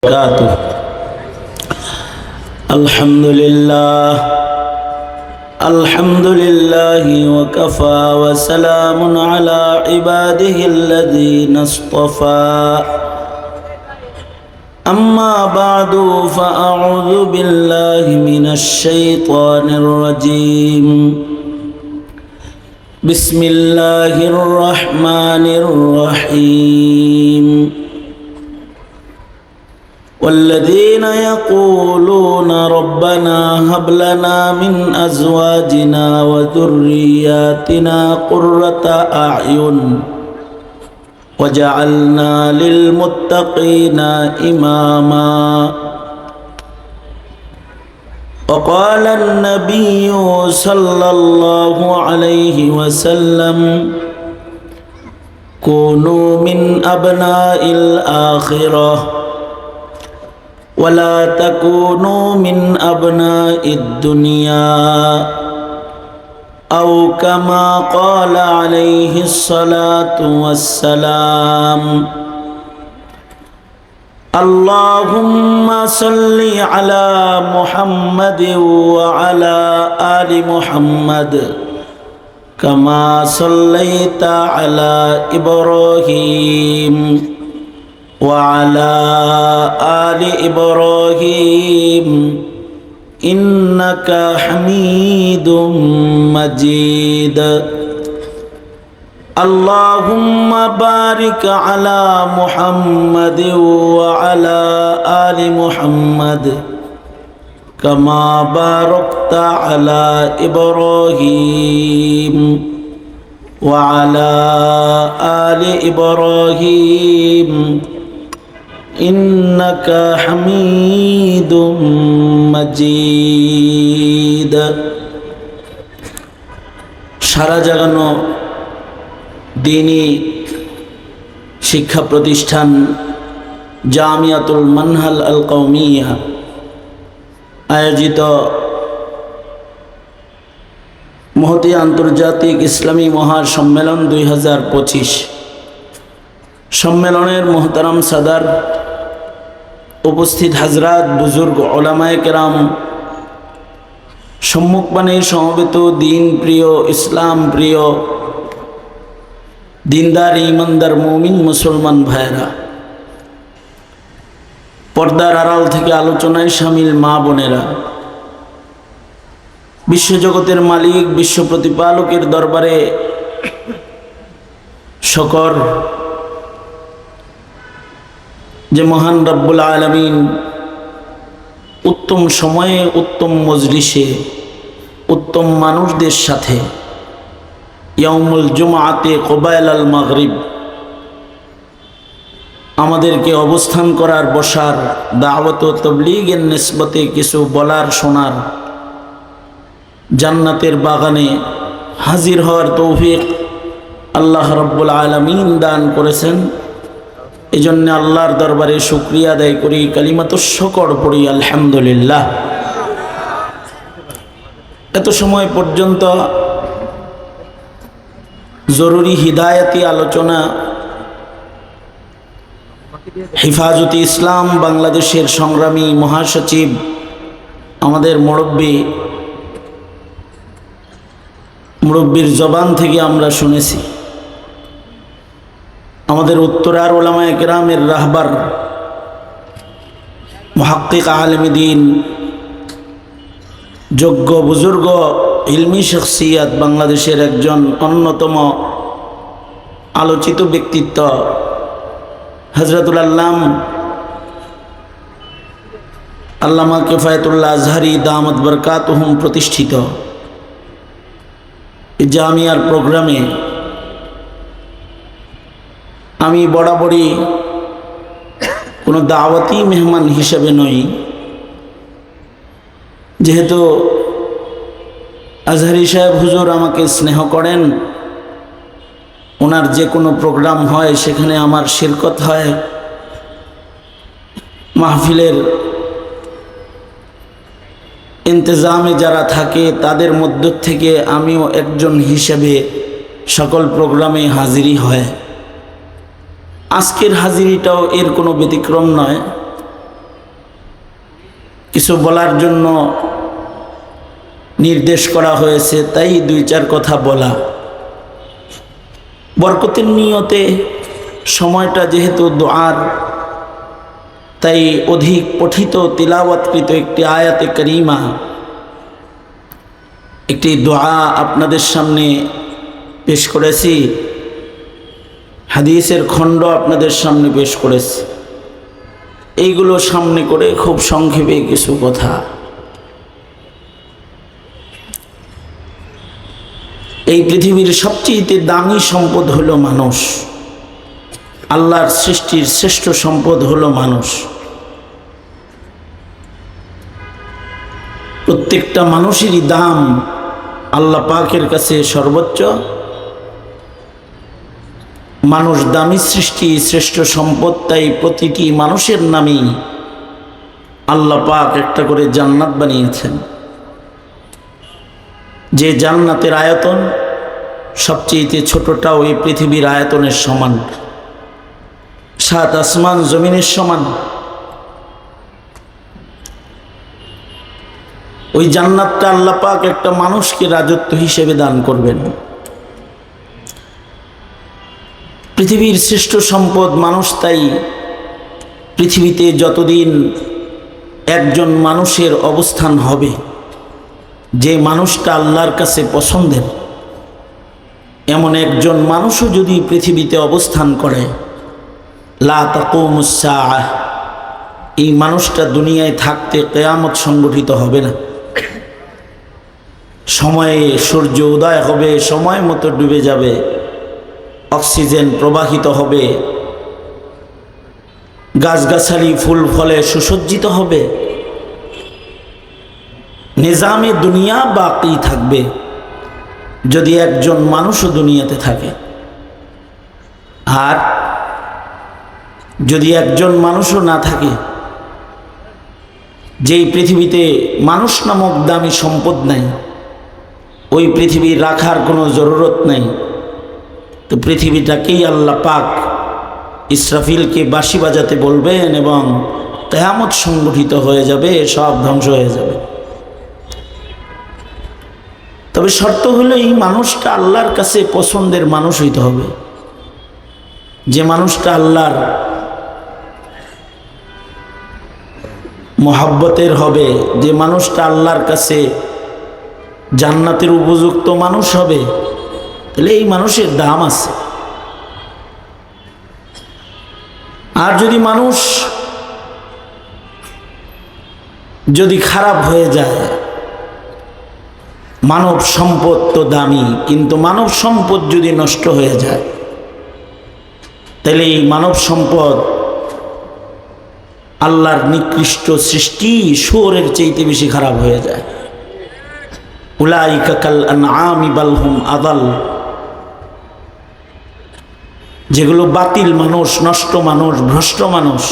وبركاته. الحمد لله وكفى وسلام على عباده الذين اصطفى. أما بعد فأعوذ بالله من الشيطان الرجيم. بسم الله الرحمن الرحيم. والذين يقولون ربنا هب لنا من أزواجنا وذرياتنا قرة أعين وجعلنا للمتقين إماما. وقال النبي صلى الله عليه وسلم كونوا من أبناء الآخرة ولا تكونوا من أبناء الدنيا أو كما قال عليه الصلاة والسلام. اللهم صل على محمد وعلى آل محمد كما صليت على إبراهيم وعلى آل إبراهيم إنك حميد مجيد. اللهم بارك على محمد وعلى آل محمد كما باركت على إبراهيم وعلى آل إبراهيم إنك حميد مجيد. সারা জাগানো দ্বীনি শিক্ষা প্রতিষ্ঠান জামিয়াতুল মানহাল আল কওমিয়া আয়োজিত মহতী আন্তর্জাতিক ইসলামী মহাসম্মেলন 2025 সম্মেলনের মোহতারাম সাদার, উপস্থিত হাজরাত, বুজুর্গ, ওলামায়ে কেরাম, সম্মুখপানে সমবেত দিন প্রিয়, ইসলাম প্রিয়, দিনদার ইমানদার মুমিন মুসলমান ভাইরা, পর্দার আড়াল থেকে আলোচনায় শামিল মা বোনেরা, বিশ্বজগতের মালিক বিশ্ব প্রতিপালকের দরবারে শকর যে মহান রব্বুল আলামিন উত্তম সময়ে, উত্তম মজলিসে, উত্তম মানুষদের সাথে ইয়াউমুল জুমআতে ক্বাবাইল আল মাগরিব আমাদেরকে অবস্থান করার, বসার, দাওয়াত ও তাবলীগের নিসবতে কিছু বলার, শোনার, জান্নাতের বাগানে হাজির হওয়ার তৌফিক আল্লাহ রব্বুল আলামিন দান করেছেন। এই জন্য আল্লাহর দরবারে শুকরিয়া আদায় করি, কালিমাতুশ শুকর পড়ি আলহামদুলিল্লাহ। এত সময় পর্যন্ত জরুরি হিদায়াতি আলোচনা হেফাজতে ইসলাম বাংলাদেশের সংগ্রামী মহাসচিব, আমাদের মুরব্বির জবান থেকে আমরা শুনেছি। আমাদের উত্তরার ওলামায়ে কেরামের রাহবার, মুহাক্কিক আলেম দ্বীন, যোগ্য বুজুর্গ ইলমি শখসিয়াত, বাংলাদেশের একজন অন্যতম আলোচিত ব্যক্তিত্ব হযরতুল আল্লামা কিফায়াতুল্লাহ আজহারি দামাত বরকাতুহুম প্রতিষ্ঠিত জামিয়ার প্রোগ্রামে আমি বরাবরই কোনো দাওয়াতি মেহমান হিসেবে নই, যেহেতু আজহারি সাহেব হুজুর আমাকে স্নেহ করেন, ওনার যে কোনো প্রোগ্রাম হয় সেখানে আমার শিরকত হয়, মাহফিলের ইন্তজামে যারা থাকে তাদের মধ্য থেকে আমিও একজন হিসেবে সকল প্রোগ্রামে হাজিরি হয়। আজকের হাজিরিটাও এর কোনো ব্যতিক্রম নয়। কিছু বলার জন্য নির্দেশ করা হয়েছে, তাই দুই চার কথা বলা। বরকতের নিয়তে সময়টা যেহেতু দোয়ার, তাই অধিক পঠিত তিলাওয়াতকৃত একটি আয়াতে করিমা, একটি দোয়া আপনাদের সামনে পেশ করেছি, হাদিসের খণ্ড আপনাদের সামনে পেশ করেছি। এইগুলো সামনে করে খুব সংক্ষেপে কিছু কথা। এই পৃথিবীর সবচেয়ে দামি সম্পদ হলো মানুষ। আল্লাহর সৃষ্টির শ্রেষ্ঠ সম্পদ হলো মানুষ। প্রত্যেকটা মানুষেরই দাম আল্লাহ পাকের কাছে সর্বোচ্চ। মানুষ দামি সৃষ্টি, শ্রেষ্ঠ সম্পদ, তাই প্রতিটি মানুষের নামেই আল্লাহ পাক একটা করে জান্নাত বানিয়েছেন, যে জান্নাতের আয়তন সবচেয়ে ছোটটাও এই পৃথিবীর আয়তনের সমান, 7 আসমান জমিনের সমান। ওই জান্নাতটা আল্লাহ পাক একটা মানুষকে রাজত্ব হিসেবে দান করবেন। পৃথিবীর শ্রেষ্ঠ সম্পদ মানুষ, তাই পৃথিবীতে যতদিন একজন মানুষের অবস্থান হবে, যে মানুষটা আল্লাহর কাছে পছন্দের, এমন একজন মানুষও যদি পৃথিবীতে অবস্থান করে, লা তাকুমুস সাআহ, এই মানুষটা দুনিয়ায় থাকতে কিয়ামত সংগঠিত হবে না। সময়ে সূর্য উদয় হবে, সময় মতো ডুবে যাবে, অক্সিজেন প্রবাহিত হবে, গাছগাছালি ফুল ফলে সুসজ্জিত হবে, নিজামে দুনিয়া বাকি থাকবে যদি একজন মানুষও দুনিয়াতে থাকে। আর যদি একজন মানুষও না থাকে, যেই পৃথিবীতে মানুষ নামক দামি সম্পদ নাই, ওই পৃথিবী রাখার কোনো জরুরত নাই। তো পৃথিবীটাকেই আল্লাহ পাক ইসরাফিলকে বাঁশি বাজাতে বলবেন এবং কিয়ামত সংগঠিত হয়ে যাবে, সব ধ্বংস হয়ে যাবে। তবে শর্ত হলো এই মানুষটা আল্লাহর কাছে পছন্দের মানুষ হইতে হবে, যে মানুষটা আল্লাহর মহব্বতের হবে, যে মানুষটা আল্লাহর কাছে জান্নাতের উপযুক্ত মানুষ হবে, তাহলে এই মানুষের দাম আছে। আর যদি মানুষ যদি খারাপ হয়ে যায়, মানব সম্পদ তো দামি, কিন্তু মানব সম্পদ যদি নষ্ট হয়ে যায়, তাহলে এই মানব সম্পদ আল্লাহর নিকৃষ্ট সৃষ্টি শুয়োরের চাইতে বেশি খারাপ হয়ে যায়। উলাইকা কাল আনআমি বাল হুম আদাল, যেগুলো বাতিল মানুষ, নষ্ট মানুষ, ভ্রষ্ট মানুষ,